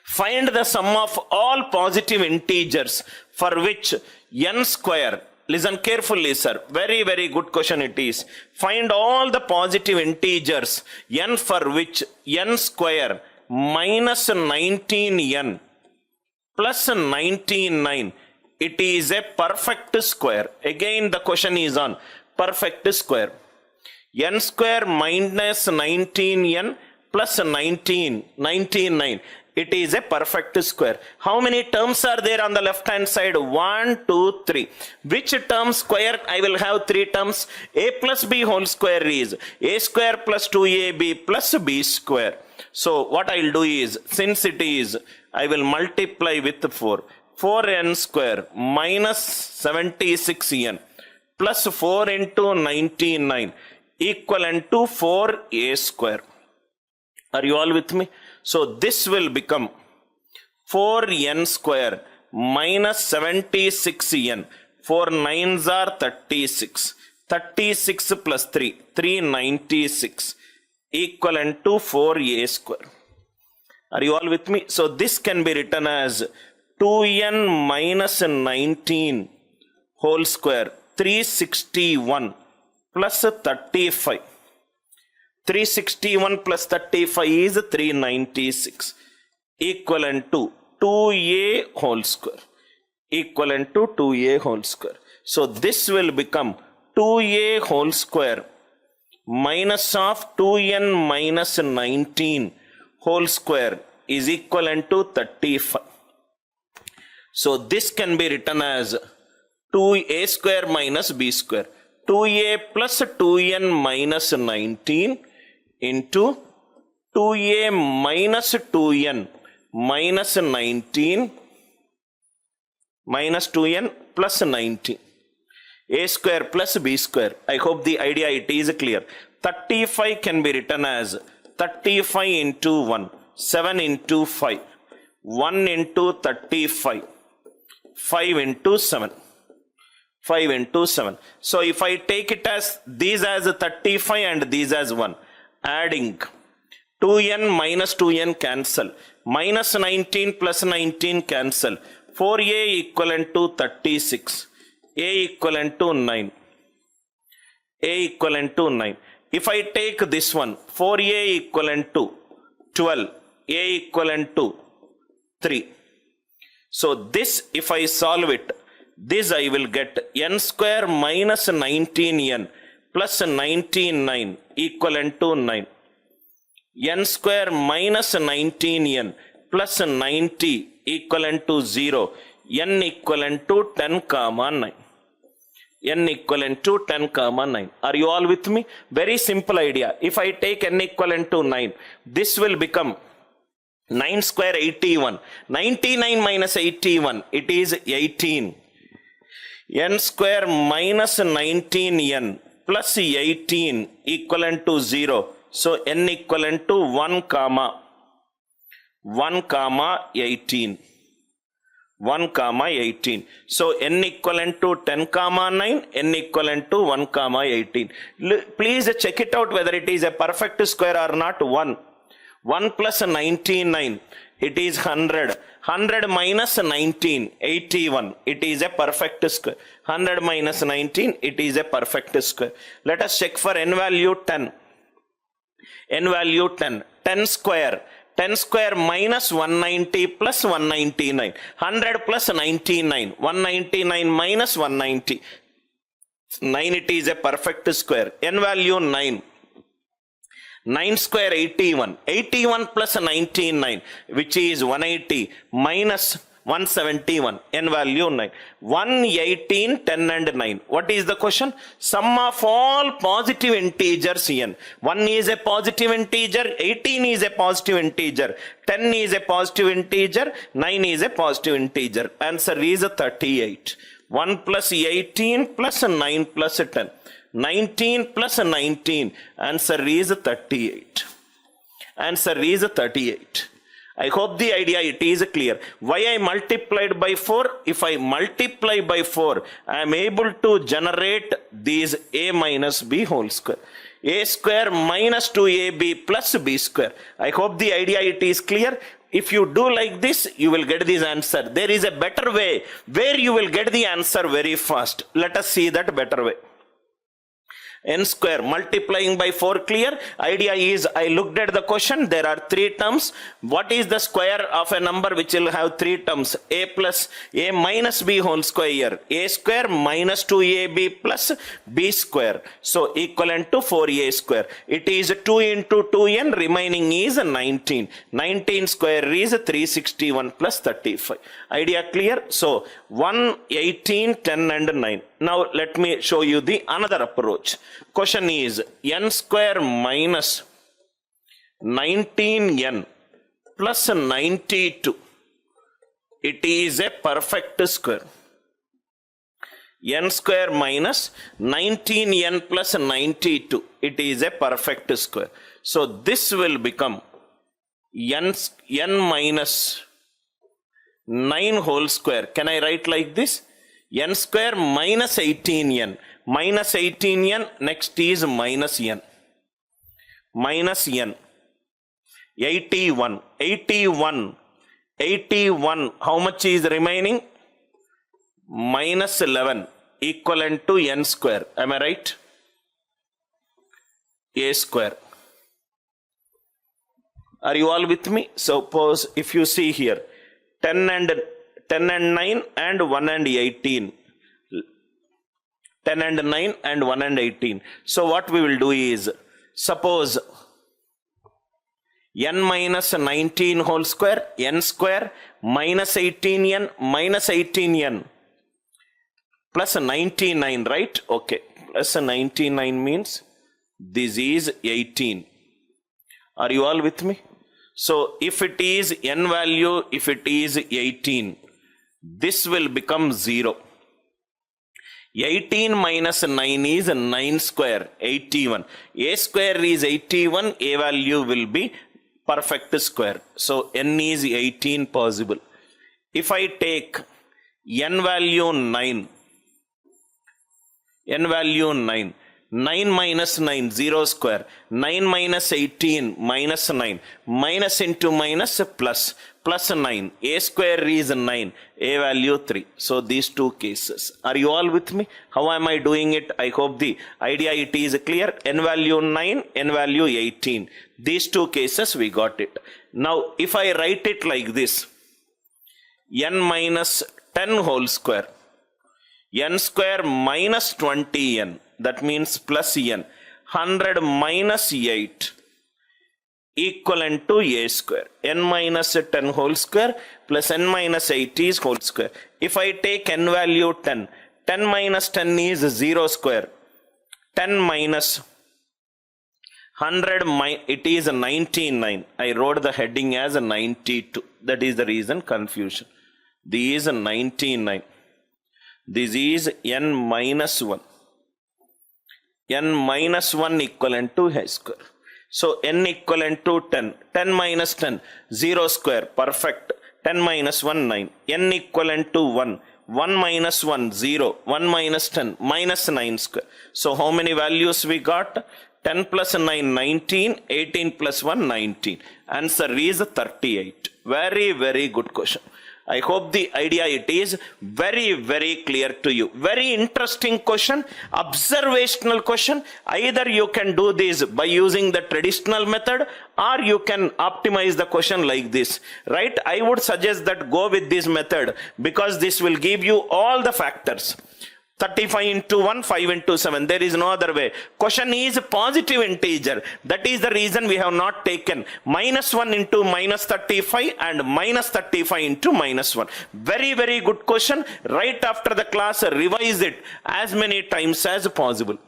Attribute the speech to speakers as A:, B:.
A: Find the sum of all positive integers for which n square, listen carefully sir, very very good question it is. Find all the positive integers n for which n square minus 19n plus 199, it is a perfect square. Again the question is on perfect square. N square minus 19n plus 99, it is a perfect square. How many terms are there on the left hand side? 1, 2, 3. Which term square? I will have 3 terms. A plus b whole square is a square plus 2ab plus b square. So what I will do is, since it is, I will multiply with 4. 4n square minus 76n plus 4 into 99 equivalent to 4a square. Are you all with me? So this will become 4n square minus 76n. 4 9s are 36. 36 plus 3, 396 equivalent to 4a square. Are you all with me? So this can be written as 2n minus 19 whole square, 361 plus 35. 361 plus 35 is 396 equivalent to 2a whole square, equivalent to 2a whole square. So this will become 2a whole square minus of 2n minus 19 whole square is equivalent to 35. So this can be written as 2a square minus b square. 2a plus 2n minus 19 into 2a minus 2n minus 19 minus 2n plus 19. A square plus b square. I hope the idea it is clear. 35 can be written as 35 into 1, 7 into 5, 1 into 35, 5 into 7. 5 into 7. So if I take it as these as 35 and these as 1, adding 2n minus 2n cancel, minus 19 plus 19 cancel, 4a equivalent to 36, a equivalent to 9, a equivalent to 9. If I take this one, 4a equivalent to 12, a equivalent to 3. So this, if I solve it, this I will get n square minus 19n plus 99 equivalent to 9. N square minus 19n plus 90 equivalent to 0. N equivalent to 10 comma 9. N equivalent to 10 comma 9. Are you all with me? Very simple idea. If I take n equivalent to 9, this will become 9 square 81. 99 minus 81, it is 18. N square minus 19n plus 18 equivalent to 0. So n equivalent to 1 comma 18. 1 comma 18. So n equivalent to 10 comma 9, n equivalent to 1 comma 18. Please check it out whether it is a perfect square or not. 1. 1 plus 99, it is 100. 100 minus 19, 81. It is a perfect square. 100 minus 19, it is a perfect square. Let us check for n value 10. N value 10. 10 square. 10 square minus 190 plus 199. 100 plus 99. 199 minus 190. 9, it is a perfect square. N value 9. 9 square 81. 81 plus 99, which is 180 minus 171. N value 9. 118, 10 and 9. What is the question? Sum of all positive integers n. 1 is a positive integer, 18 is a positive integer, 10 is a positive integer, 9 is a positive integer. Answer is 38. 1 plus 18 plus 9 plus 10. 19 plus 19. Answer is 38. Answer is 38. I hope the idea it is clear. Why I multiplied by 4? If I multiply by 4, I am able to generate these a minus b whole square. A square minus 2ab plus b square. I hope the idea it is clear. If you do like this, you will get this answer. There is a better way where you will get the answer very fast. Let us see that better way. N square multiplying by 4 clear. Idea is I looked at the question. There are 3 terms. What is the square of a number which will have 3 terms? A plus A minus B whole square. A square minus 2AB plus B square. So equivalent to 4A square. It is 2 into 2n. Remaining is 19. 19 square is 361 plus 35. Idea clear? So 1, 18, 10 and 9. Now let me show you the another approach. Question is n square minus 19n plus 92. It is a perfect square. N square minus 19n plus 92. It is a perfect square. So this will become n minus 9 whole square. Can I write like this? N square minus 18n. Minus 18n, next is minus n. Minus n. 81. 81. 81. How much is remaining? Minus 11. Equivalent to n square. Am I right? A square. Are you all with me? Suppose if you see here, 10 and 9 and 1 and 18. 10 and 9 and 1 and 18. So what we will do is, suppose n minus 19 whole square, n square minus 18n plus 99, right? Okay, plus 99 means this is 18. Are you all with me? So if it is n value, if it is 18, this will become 0. 18 minus 9 is 9 square, 81. A square is 81, A value will be perfect square. So n is 18 possible. If I take n value 9, 9 minus 9, 0 square, 9 minus 18, minus 9, minus into minus plus 9, A square is 9, A value 3. So these two cases. Are you all with me? How am I doing it? I hope the idea it is clear. N value 9, N value 18. These two cases we got it. Now if I write it like this, n minus 10 whole square, n square minus 20n, that means plus n, 100 minus 8 equivalent to A square. N minus 10 whole square plus n minus 8 is whole square. If I take n value 10, 10 minus 10 is 0 square. 10 minus 100, it is 99. I wrote the heading as 92. That is the reason confusion. This is 99. This is n minus 1. N minus 1 equivalent to A square. So n equivalent to 10. 10 minus 10, 0 square, perfect. 10 minus 1, 9. N equivalent to 1. 1 minus 1, 0. 1 minus 10, minus 9 square. So how many values we got? 10 plus 9, 19. 18 plus 1, 19. Answer is 38. Very, very good question. I hope the idea it is very, very clear to you. Very interesting question, observational question. Either you can do this by using the traditional method or you can optimize the question like this, right? I would suggest that go with this method because this will give you all the factors. 35 into 1, 5 into 7. There is no other way. Question is positive integer. That is the reason we have not taken minus 1 into minus 35 and minus 35 into minus 1. Very, very good question. Right after the class, revise it as many times as possible.